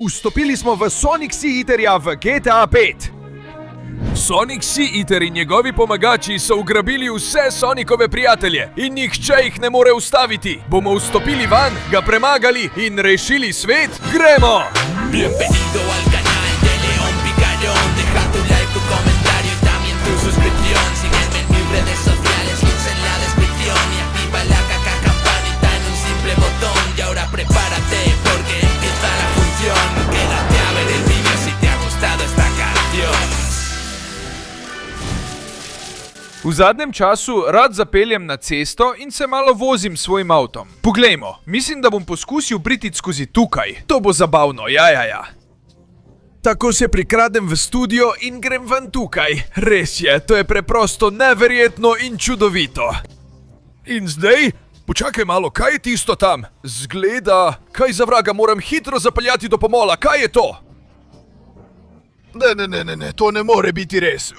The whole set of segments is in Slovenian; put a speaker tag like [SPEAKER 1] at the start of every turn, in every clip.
[SPEAKER 1] Vstopili smo v Sonic Sea-Eaterja v GTA 5.
[SPEAKER 2] Sonic Sea-Eater in njegovi pomagači so ugrabili vse Sonicove prijatelje in nihče jih ne more ustaviti. Bomo vstopili van, ga premagali in rešili svet? Gremo!
[SPEAKER 3] Bienvenido al canal de León Picarón. Deja tu like, tu comentario y también tu suscripción. Sígueme en mis redes sociales, links en la descripción. Y activa la campanita en un simple botón. Y ahora prepárate porque empieza la función. Quédate a ver el vídeo si te ha gustado esta canción.
[SPEAKER 2] V zadnjem času rad zapeljem na cesto in se malo vozim s svojim avtom. Poglejmo, mislim, da bom poskusil priti skozi tukaj. To bo zabavno, ja.
[SPEAKER 1] Tako se prikradem v studio in grem ven tukaj. Res je, to je preprosto neverjetno in čudovito.
[SPEAKER 2] In zdaj? Počakaj malo, kaj je tisto tam? Zgleda, kaj za vraga, moram hitro zapeljati do pomola, kaj je to?
[SPEAKER 1] Ne, to ne more biti res.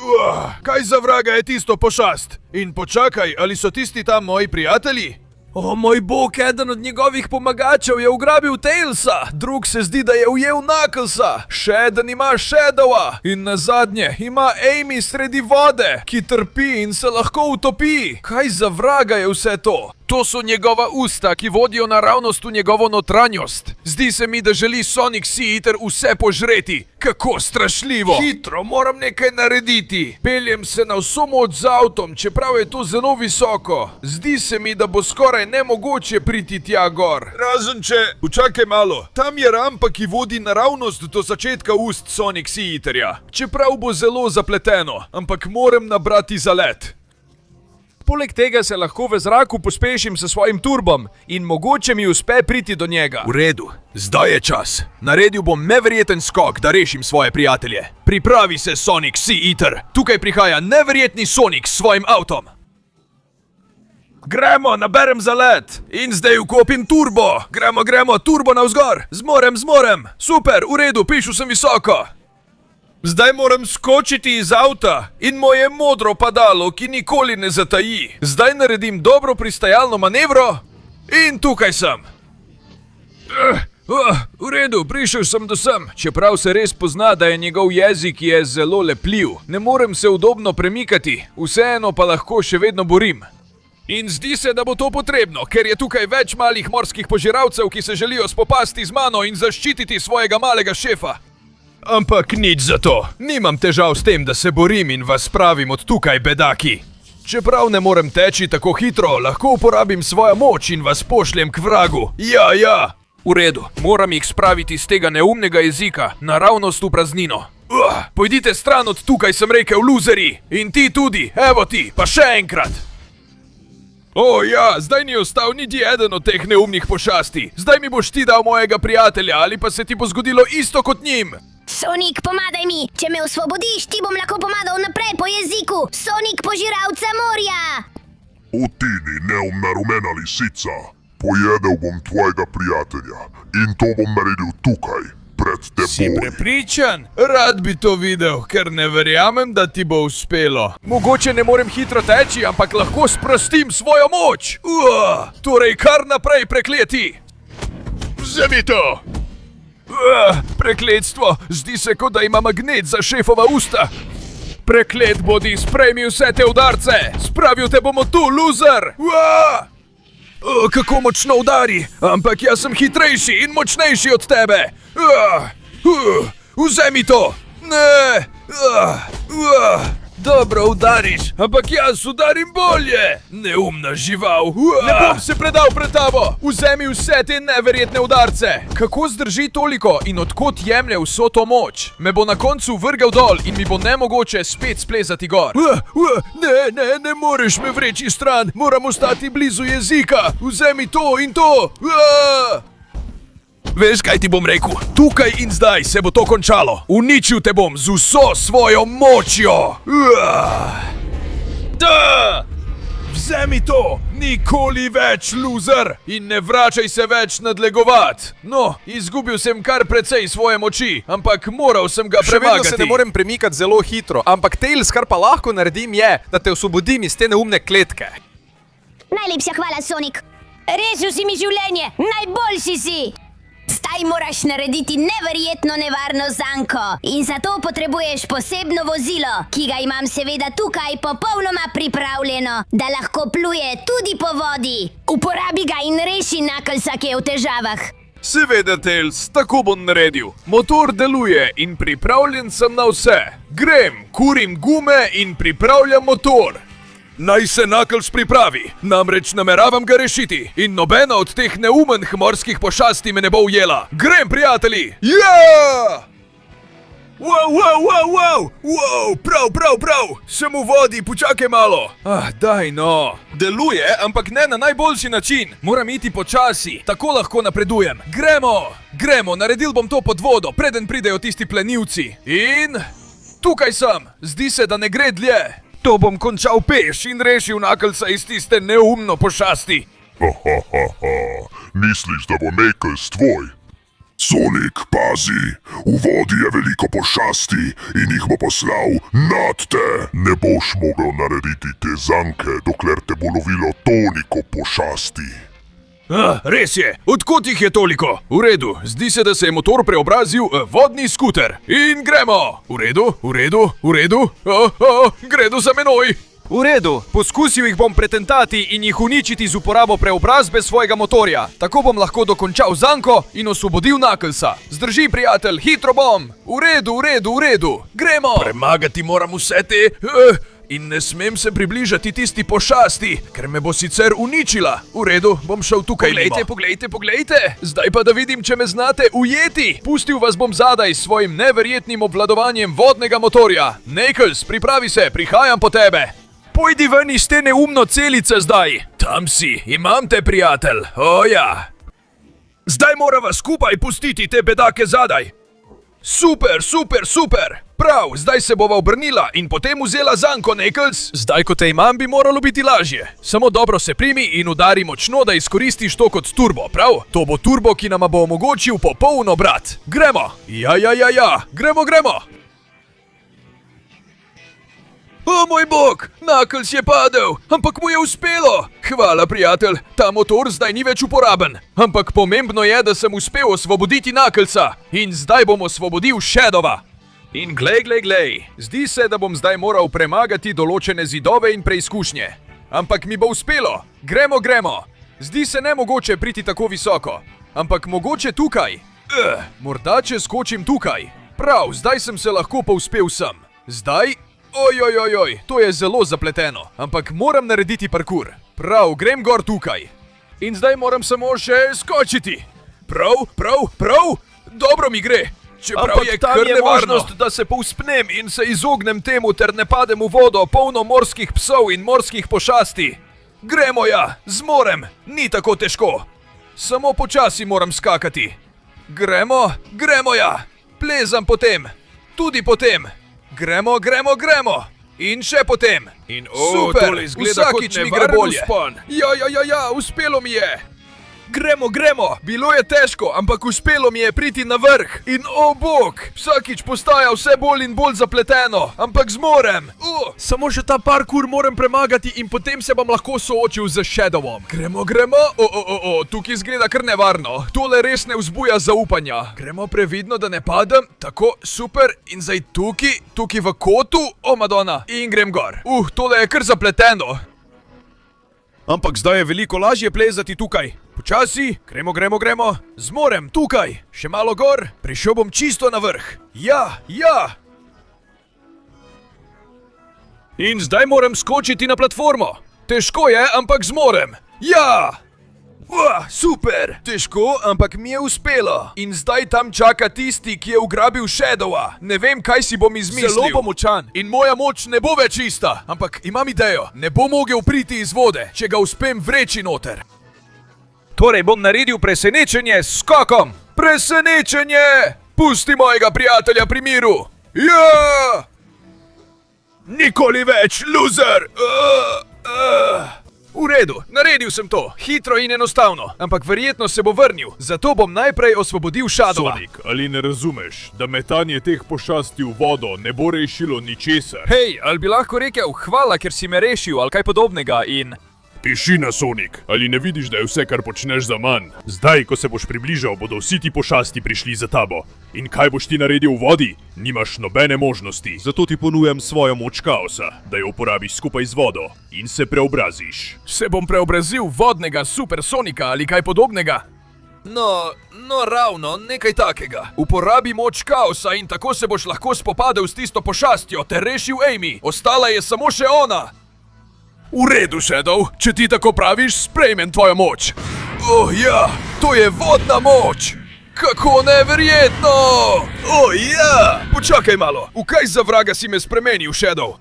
[SPEAKER 1] Kaj za vraga je tisto pošast? In počakaj, ali so tisti tam moji prijatelji?
[SPEAKER 2] O moj bog, eden od njegovih pomagačev je ugrabil Tailsa, drug se zdi, da je ujel Knucklesa, še eden ima Shadowa in nazadnje ima Amy sredi vode, ki trpi in se lahko utopi. Kaj za vraga je vse to? To so njegova usta, ki vodijo naravnost v njegovo notranjost. Zdi se mi, da želi Sonic Sea-Eater vse požreti. Kako strašljivo!
[SPEAKER 1] Hitro, moram nekaj narediti. Peljem se na vso moč z avtom, čeprav je to zelo visoko. Zdi se mi, da bo skoraj nemogoče priti tja gor. Razen če... Počakaj malo. Tam je rampa, ki vodi naravnost do začetka ust Sonic Sea-Eaterja. Čeprav bo zelo zapleteno, ampak moram nabrati zalet.
[SPEAKER 2] Poleg tega se lahko v zraku pospešim s svojim turbom in mogoče mi uspe priti do njega.
[SPEAKER 1] V redu, zdaj je čas. Naredil bom neverjeten skok, da rešim svoje prijatelje. Pripravi se, Sonic Sea-Eater. Tukaj prihaja neverjetni Sonic s svojim avtom. Gremo, naberem zalet. In zdaj vkopim turbo. Gremo, turbo navzgor. Zmorem. Super, v redu, pišu sem visoko. Zdaj moram skočiti iz avta in moje modro padalo, ki nikoli ne zataji. Zdaj naredim dobro pristajalno manevro in tukaj sem.
[SPEAKER 2] V redu, prišel sem do sem, čeprav se res pozna, da je njegov jezik je zelo lepljiv. Ne morem se udobno premikati, vseeno pa lahko še vedno borim. In zdi se, da bo to potrebno, ker je tukaj več malih morskih požiralcev, ki se želijo spopasti z mano in zaščititi svojega malega šefa.
[SPEAKER 1] Ampak nič za to. Nimam težav s tem, da se borim in vas spravim od tukaj, bedaki. Čeprav ne morem teči tako hitro, lahko uporabim svojo moč in vas pošljem k vragu. Ja.
[SPEAKER 2] V redu, moram jih spraviti z tega neumnega jezika, naravnost v praznino. Pojdite stran od tukaj, sem rekel, luzeri. In ti tudi, evo ti, pa še enkrat.
[SPEAKER 1] O ja, zdaj ni ostal niti eden od teh neumnih pošasti. Zdaj mi boš ti dal mojega prijatelja, ali pa se ti bo zgodilo isto kot njim.
[SPEAKER 4] Sonic, pomadaj mi! Če me osvobodiš, ti bom lahko pomadal naprej po jeziku! Sonic, požiralca morja!
[SPEAKER 5] O Tini, neumna rumena lisica, pojedel bom tvojega prijatelja in to bom naredil tukaj, pred teboj.
[SPEAKER 1] Si prepričan? Rad bi to videl, ker ne verjamem, da ti bo uspelo.
[SPEAKER 2] Mogoče ne morem hitro teči, ampak lahko sprostim svojo moč!
[SPEAKER 1] Torej kar naprej, prekleti! Vzemi to!
[SPEAKER 2] Prekletstvo, zdi se, kot da ima magnet za šefova usta. Preklet bodi, sprejmi vse te udarce. Spravil te bomo tu, loser.
[SPEAKER 1] Kako močno udari, ampak jaz sem hitrejši in močnejši od tebe. Vzemi to. Ne. Dobro udariš, ampak jaz udarim bolje. Neumna žival.
[SPEAKER 2] Ne bom se predal pred tabo. Vzemi vse te neverjetne udarce. Kako zdrži toliko in odkot jemlje vso to moč? Me bo na koncu vrgel dol in mi bo nemogoče spet splezati gor.
[SPEAKER 1] Ne moreš me vreči stran. Moram ostati blizu jezika. Vzemi to in to. Veš, kaj ti bom rekel? Tukaj in zdaj se bo to končalo. Uničil te bom z vso svojo močjo. Vzemi to! Nikoli več, loser! In ne vračaj se več nadlegovat. No, izgubil sem kar precej svoje moči, ampak moral sem ga premagati.
[SPEAKER 6] Še vedno se ne morem premikati zelo hitro, ampak Tails, kar pa lahko naredim je, da te osvobodim iz te neumne kletke.
[SPEAKER 4] Najlepša hvala, Sonic. Rešil si mi življenje, najboljši si! Zdaj moraš narediti neverjetno nevarno zanko in zato potrebuješ posebno vozilo, ki ga imam seveda tukaj popolnoma pripravljeno, da lahko pluje tudi po vodi. Uporabi ga in reši Knucklesa, ki je v težavah.
[SPEAKER 2] Seveda, Tails, tako bom naredil. Motor deluje in pripravljen sem na vse. Grem, kurim gume in pripravljam motor. Naj se Knuckles pripravi, namreč nameravam ga rešiti in nobena od teh neumenih morskih pošasti me ne bo ujela. Grem, prijatelji! Ja! Wow, prav, sem v vodi, počakaj malo. Daj no. Deluje, ampak ne na najboljši način. Moram iti počasi, tako lahko napredujem. Gremo, naredil bom to pod vodo, preden pridejo tisti plenilci. In tukaj sem, zdi se, da ne gre dlje. To bom končal peš in rešil Knucklesa iz tiste neumno pošasti.
[SPEAKER 5] Misliš, da bo Knuckles tvoj? Sonic, pazi, v vodi je veliko pošasti in jih bo poslal nad te. Ne boš mogel narediti te zanke, dokler te bo lovilo toliko pošasti.
[SPEAKER 2] Res je, odkot jih je toliko? V redu, zdi se, da se je motor preobrazil v vodni skuter. In gremo! V redu, gredo za menoj! V redu, poskusil jih bom pretentati in jih uničiti z uporabo preobrazbe svojega motorja. Tako bom lahko dokončal zanko in osvobodil Knucklesa. Zdrži, prijatelj, hitro bom! V redu, gremo! Premagati moram vse te... In ne smem se približati tisti pošasti, ker me bo sicer uničila. V redu, bom šel tukaj mimo. Poglejte, zdaj pa da vidim, če me znate ujeti. Pustil vas bom zadaj s svojim neverjetnim obvladovanjem vodnega motorja. Knuckles, pripravi se, prihajam po tebe. Pojdi ven iz te neumno celice zdaj. Tam si, imam te, prijatelj. O ja. Zdaj morava skupaj pustiti te bedake zadaj. Super! Prav, zdaj se bova obrnila in potem vzela zanko, Knuckles. Zdaj, ko te imam, bi moralo biti lažje. Samo dobro se primi in udari močno, da izkoristiš to kot turbo, prav? To bo turbo, ki nama bo omogočil popoln obrat. Gremo! Ja, gremo! O moj bog, Knuckles je padel, ampak mu je uspelo. Hvala, prijatelj, ta motor zdaj ni več uporaben. Ampak pomembno je, da sem uspel osvoboditi Knucklesa. In zdaj bom osvobodil Shadowa. In glej, zdi se, da bom zdaj moral premagati določene zidove in preizkušnje. Ampak mi bo uspelo. Gremo. Zdi se nemogoče priti tako visoko. Ampak mogoče tukaj. Morda če skočim tukaj. Prav, zdaj sem se lahko povzpel sem. Zdaj... Ojojojoj, to je zelo zapleteno. Ampak moram narediti parkour. Prav, grem gor tukaj. In zdaj moram samo še skočiti. Prav. Dobro mi gre. Čeprav je kar nevarno, da se povzpnem in se izognem temu, ter ne padem v vodo, polno morskih psov in morskih pošasti. Gremo ja, zmorem, ni tako težko. Samo počasi moram skakati. Gremo ja, plezam potem, tudi potem. Gremo. In še potem. In super, vsakič mi gre bolje. Ja, uspelo mi je. Gremo, bilo je težko, ampak uspelo mi je priti na vrh. In o bog, vsakič postaja vse bolj in bolj zapleteno, ampak zmorem. Samo še ta parkour moram premagati in potem se bom lahko soočil z Shadowom. Gremo, tukaj izgleda kar nevarno. Tole res ne vzbuja zaupanja. Gremo previdno, da ne padem, tako, super, in zdaj tukaj v kotu, o madonna, in grem gor. Tole je kar zapleteno. Ampak zdaj je veliko lažje plezati tukaj. Počasi, gremo. Zmorem, tukaj. Še malo gor, prišel bom čisto na vrh. Ja. In zdaj moram skočiti na platformo. Težko je, ampak zmorem. Ja! Super! Težko, ampak mi je uspelo. In zdaj tam čaka tisti, ki je ugrabil Shadowa. Ne vem, kaj si bom izmislil. Zelo bom močan. In moja moč ne bo več ista. Ampak imam idejo. Ne bo mogel priti iz vode, če ga uspem vreči noter. Torej bom naredil presenečenje s skokom. Presenečenje! Pusti mojega prijatelja pri miru. Ja! Nikoli več, loser! V redu, naredil sem to, hitro in enostavno, ampak verjetno se bo vrnil, zato bom najprej osvobodil Shadowa.
[SPEAKER 1] Sonic, ali ne razumeš, da metanje teh pošasti v vodo ne bo rešilo ničesar?
[SPEAKER 2] Hej, ali bi lahko rekel hvala, ker si me rešil, ali kaj podobnega in...
[SPEAKER 7] Tišina, Sonic. Ali ne vidiš, da je vse, kar počneš za manj? Zdaj, ko se boš približal, bodo vsi ti pošasti prišli za tabo. In kaj boš ti naredil v vodi? Nimaš nobene možnosti. Zato ti ponujam svojo moč kaosa, da jo uporabiš skupaj z vodo in se preobraziš.
[SPEAKER 2] Se bom preobrazil v vodnega supersonika ali kaj podobnega? No ravno, nekaj takega. Uporabi moč kaosa in tako se boš lahko spopadel s tisto pošastjo ter rešil Amy. Ostala je samo še ona. V redu, Shadow, če ti tako praviš, sprejmem tvojo moč. Ja, to je vodna moč! Kako neverjetno! Ja! Počakaj malo, v kaj za vraga si me spremenil, Shadow?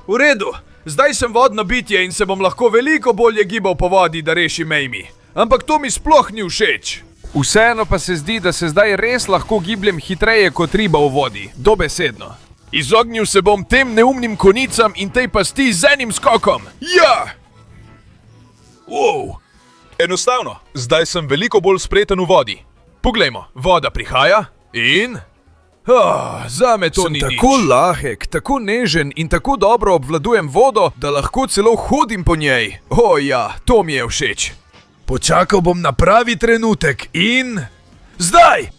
[SPEAKER 2] V redu. Zdaj sem vodno bitje in se bom lahko veliko bolje gibal po vodi, da rešim Amy. Ampak to mi sploh ni všeč.
[SPEAKER 1] Vseeno pa se zdi, da se zdaj res lahko gibljem hitreje kot riba v vodi.
[SPEAKER 2] Dobesedno. Izognil se bom tem neumnim konicam in tej pasti z enim skokom. Ja! Wow! Enostavno, zdaj sem veliko bolj spreten v vodi. Poglejmo, voda prihaja in... zame to ni nič. Sem tako lahek, tako nežen in tako dobro obvladujem vodo, da lahko celo hodim po njej. Ja, to mi je všeč. Počakal bom na pravi trenutek in... Zdaj!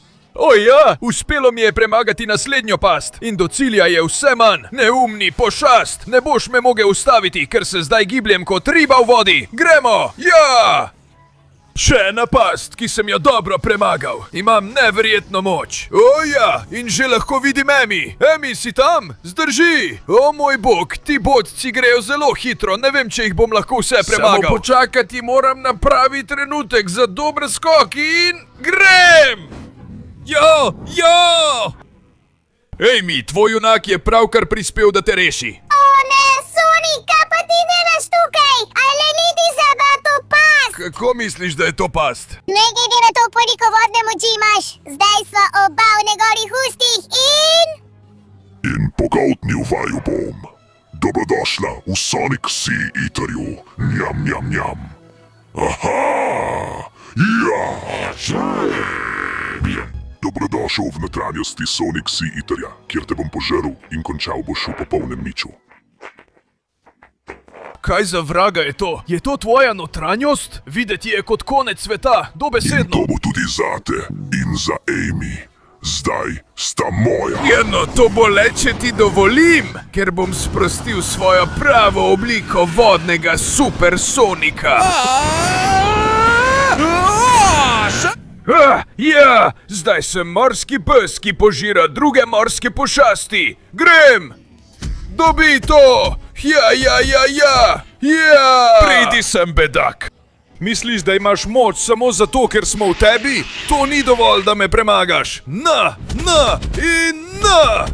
[SPEAKER 2] Ja, uspelo mi je premagati naslednjo past in do cilja je vse manj. Neumni pošast, ne boš me mogel ustaviti, ker se zdaj gibljem kot riba v vodi. Gremo! Ja! Še ena past, ki sem jo dobro premagal. Imam neverjetno moč. Ja, in že lahko vidim Amy. Amy, si tam? Zdrži! O moj bog, ti bodci grejo zelo hitro, ne vem, če jih bom lahko vse premagal. Samo počakati moram na pravi trenutek za dober skok in... Grem! Ja! Amy, tvoj junak je pravkar prispel, da te reši.
[SPEAKER 4] Ne, Sonic, kaj pa ti delaš tukaj? Ali niti za to pas?
[SPEAKER 2] Kako misliš, da je to past?
[SPEAKER 4] Ne glede na to, koliko vodne moči imaš, zdaj sva oba v njegovih ustih
[SPEAKER 5] In pogoltnil vaju bom. Dobrodošla v Sonic Sea Eaterju. Njam, njam, njam. Aha! Ja! Dobrodošel v notranjosti Sonic Sea Eaterja, kjer te bom požrl in končal boš v popolnem niču.
[SPEAKER 2] Kaj za vraga je to? Je to tvoja notranjost? Videti je kot konec sveta,
[SPEAKER 5] In
[SPEAKER 2] dobesedno.
[SPEAKER 5] to bo tudi zate in za Amy. Zdaj sta moja.
[SPEAKER 2] No, to bo le, če ti dovolim, ker bom sprostil svojo pravo obliko vodnega supersonika. Ja, zdaj sem morski pes, ki požira druge morske pošasti. Grem! Dobi to! Ja! Pridi sem, bedak! Misliš, da imaš moč samo zato, ker smo v tebi? To ni dovolj, da me premagaš. Na! In na!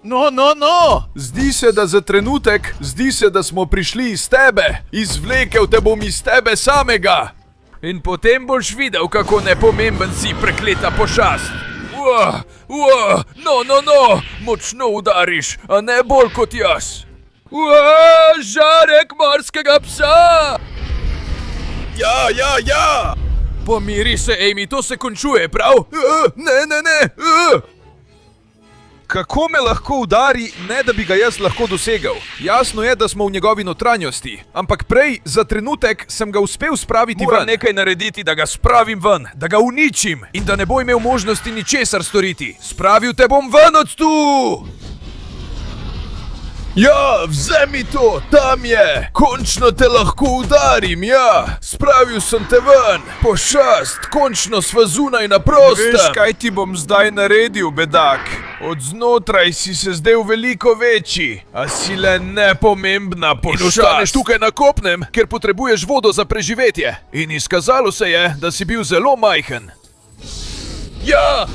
[SPEAKER 2] No! Zdi se, da za trenutek, da smo prišli iz tebe. Izvlekel te bom iz tebe samega. In potem boš videl, kako nepomemben si, prekleta pošast. No, močno udariš, a ne bolj kot jaz. Žarek morskega psa! Ja! Pomiri se, Amy, to se končuje, prav? Ne! Kako me lahko udari, ne da bi ga jaz lahko dosegel? Jasno je, da smo v njegovi notranjosti, ampak prej, za trenutek, sem ga uspel spraviti ven. Moram nekaj narediti, da ga spravim ven, da ga uničim in da ne bo imel možnosti ničesar storiti. Spravil te bom ven od tu! Ja, vzemi to, tam je! Končno te lahko udarim, ja! Spravil sem te ven! Pošast, končno sva zunaj na prostem! Veš, kaj ti bom zdaj naredil, bedak? Od znotraj si se zdel veliko večji, a si le nepomembna pošast. In ostaneš tukaj na kopnem, ker potrebuješ vodo za preživetje. In izkazalo se je, da si bil zelo majhen. Ja!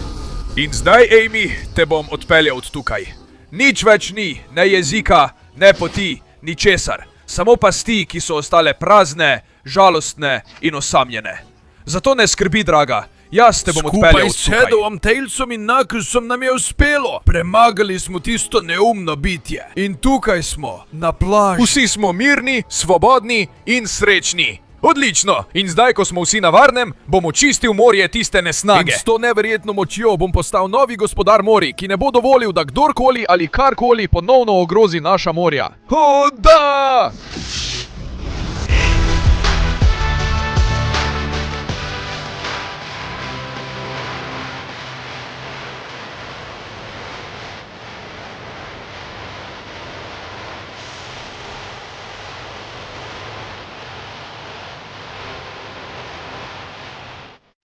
[SPEAKER 2] In zdaj, Amy, te bom odpeljal od tukaj. Nič več ni, ne jezika, ne poti, ničesar. Samo pasti, ki so ostale prazne, žalostne in osamljene. Zato ne skrbi, draga, jaz te bom odpeljal od tukaj. Skupaj s Shadowom, Tailsom in Knucklesom nam je uspelo. Premagali smo tisto neumno bitje. In tukaj smo, na plaži. Vsi smo mirni, svobodni in srečni. Odlično! In zdaj, ko smo vsi na varnem, bom očistil morje tiste nesnage. In s to neverjetno močjo bom postal novi gospodar morij, ki ne bo dovolil, da kdorkoli ali karkoli ponovno ogrozi naša morja. Da!